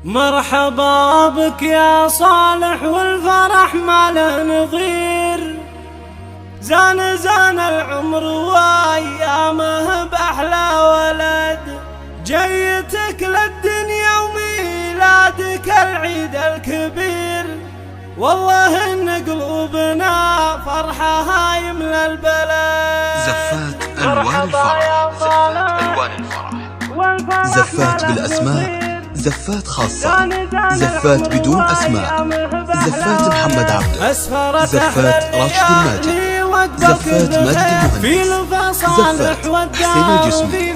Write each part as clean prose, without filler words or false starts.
مرحبا بك يا صالح والفرح ما له نظير، زان العمر وايامه باحلى ولد، جيتك للدنيا وميلادك العيد الكبير، والله ان قلوبنا فرحها يملى البلد. زفات الوان الفرح، زفات الوان الفرح، زفات بالاسماء، زفات خاصة، زفات بدون أسماء، زفات محمد عبده، زفات راشد الماجد، زفات مجد المهندس، زفات حسين الجسمي.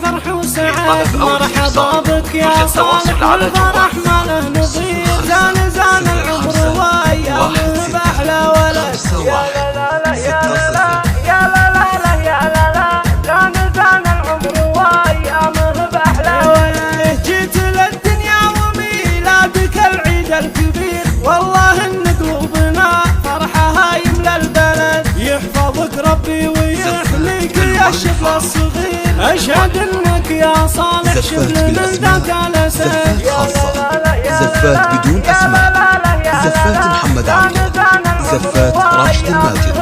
مرحبا بك يا صالح والفرح ما له نظير، زان العمر وايامه باحلى ولد، يا لا لا يا لا لا يا لا لا يا لا لا، زان العمر وايامه باحلى ولد، جيت للدنيا وميلادك العيد الكبير، والله ان قلوبنا فرحها يملى البلد، يحفظك ربي ويحميك يا الشبل الصغير، اشهد انك يا صالح شبل من ذاك الاسد. زفات بدون اسماء، زفات محمد عبده، زفات راشد الماجد،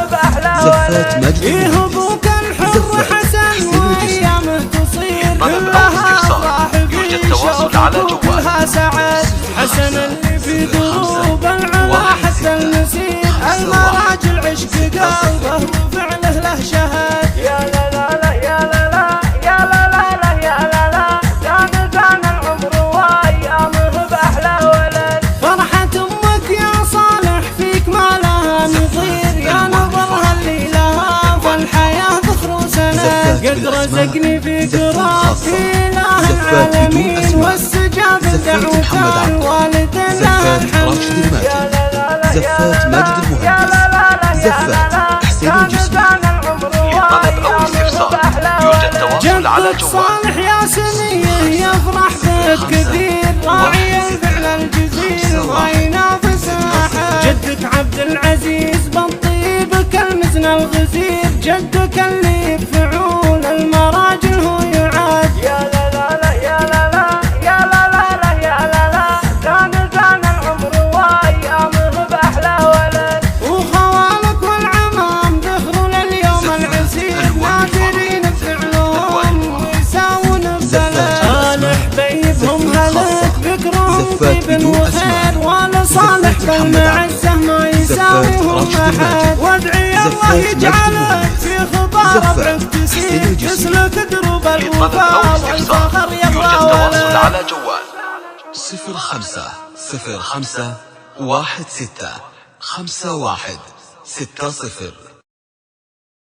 زفات مجد يهبوك الحر حسن وايامه تصير، كلها افراح في شوق كلها سعد، حسن اللي في دروب العلا حتى المسير، المراجل عشق قلبه وفعله له شهد، يا لا لا لا يا لا لا يا لا لا لا يا لا لا، زان العمر وايامه باحلى ولد، فرحة امك يا صالح فيك ما لها نظير، يا نظرها اللي لها فالحياة ذخر وسند، قد رزقني فيك ربي اله العالمين، واستجاب دعوة الوالد له الحمد، يا لا لا لا زفات مجد المهندس، زفات حسين الجسمي. للطلب أو الاستفسار يوجد تواصل على جوال صالح يا سنيه، يفرح بك كثير، راعي الفعل الجزير ما ينافس أحد، جدك عبد العزيز بالطيب كالمزن الغزير، جدك اللي بفعول المراجل هو يعاد، يا لا لا لا يا لا لا يا لا لا لا يا لا لا، زان العمر وايامه باحلى ولد، وخوالك والعمام ذخروا لليوم العسير، نادرين بفعلهم ويساوون ببلد، الحبيبهم هلك ذكرهم طيب وخير، ولا صالح بالمعزه ما يساويهم احد، وادعي الله يجعلك في خطى ربعك تسير، تسلك دروب الوفاء والفخر يبغى ولد. على جوال 05 05 16 51 60.